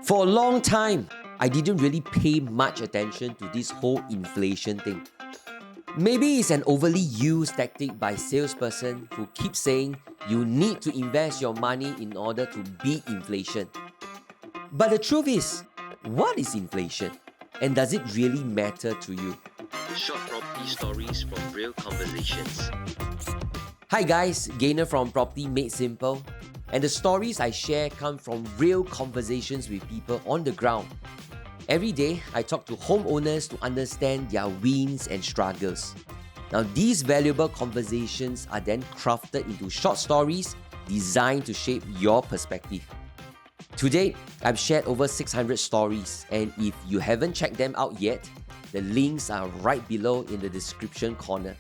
For a long time, I didn't really pay much attention to this whole inflation thing. Maybe it's an overly used tactic by salesperson who keep saying you need to invest your money in order to beat inflation. But the truth is, what is inflation? And does it really matter to you? Short property stories from real conversations. Hi guys, Gainer from Property Made Simple. And the stories I share come from real conversations with people on the ground. Every day, I talk to homeowners to understand their wins and struggles. Now, these valuable conversations are then crafted into short stories designed to shape your perspective. To date, I've shared over 600 stories, and if you haven't checked them out yet, the links are right below in the description corner.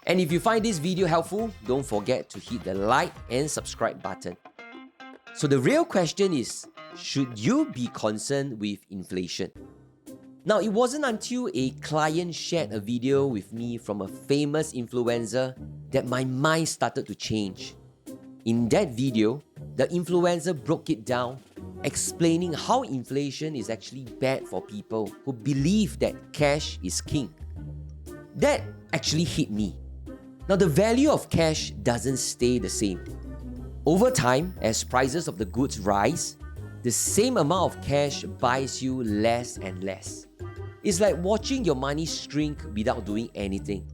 And if you find this video helpful, don't forget to hit the like and subscribe button. So the real question is, should you be concerned with inflation? Now, it wasn't until a client shared a video with me from a famous influencer that my mind started to change. In that video, the influencer broke it down, explaining how inflation is actually bad for people who believe that cash is king. That actually hit me. Now, the value of cash doesn't stay the same. Over time, as prices of the goods rise, the same amount of cash buys you less and less. It's like watching your money shrink without doing anything.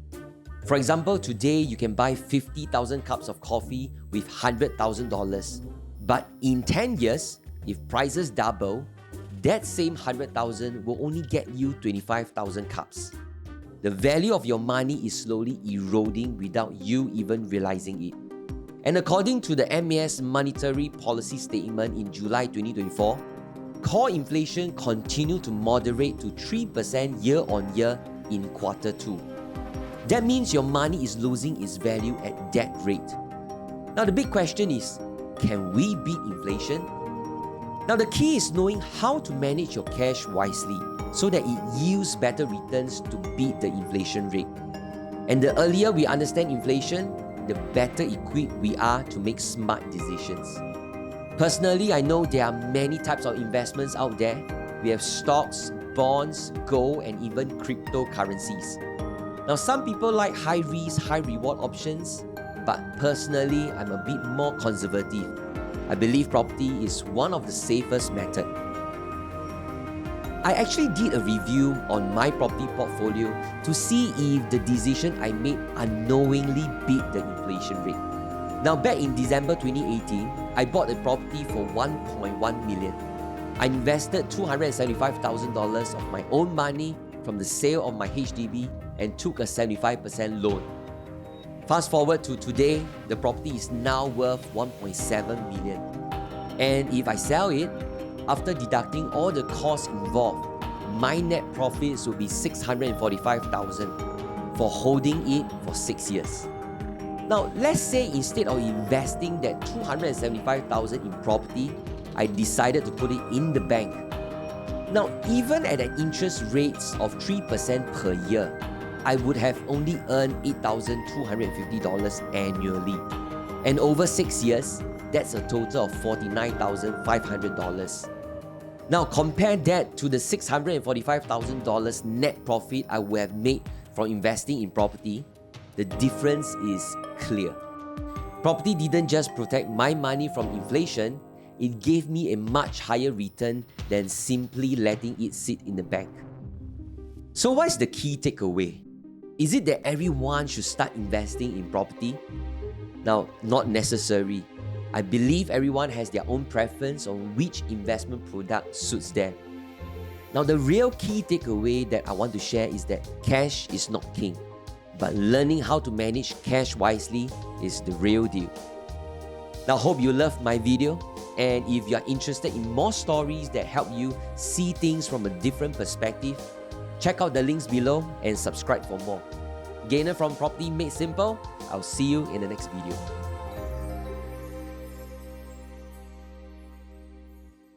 For example, today you can buy 50,000 cups of coffee with $100,000. But in 10 years, if prices double, that same 100,000 will only get you 25,000 cups. The value of your money is slowly eroding without you even realizing it. And according to the MAS Monetary Policy Statement in July 2024, core inflation continued to moderate to 3% year-on-year in Q2. That means your money is losing its value at that rate. Now the big question is, can we beat inflation? Now the key is knowing how to manage your cash wisely so that it yields better returns to beat the inflation rate. And the earlier we understand inflation, the better equipped we are to make smart decisions. Personally, I know there are many types of investments out there. We have stocks, bonds, gold, and even cryptocurrencies. Now, some people like high risk, high reward options, but personally, I'm a bit more conservative. I believe property is one of the safest methods. I actually did a review on my property portfolio to see if the decision I made unknowingly beat the inflation rate. Now, back in December 2018, I bought a property for $1.1 million. I invested $275,000 of my own money from the sale of my HDB and took a 75% loan. Fast forward to today, the property is now worth $1.7 million. And if I sell it, after deducting all the costs involved, my net profits will be $645,000 for holding it for 6 years. Now, let's say instead of investing that $275,000 in property, I decided to put it in the bank. Now, even at an interest rate of 3% per year, I would have only earned $8,250 annually. And over 6 years, that's a total of $49,500. Now compare that to the $645,000 net profit I would have made from investing in property. The difference is clear. Property didn't just protect my money from inflation, it gave me a much higher return than simply letting it sit in the bank. So what's the key takeaway? Is it that everyone should start investing in property? Now, not necessary. I believe everyone has their own preference on which investment product suits them. Now, the real key takeaway that I want to share is that cash is not king, but learning how to manage cash wisely is the real deal. Now, hope you loved my video, and if you are interested in more stories that help you see things from a different perspective, check out the links below and subscribe for more. Gainer from Property Made Simple. I'll see you in the next video.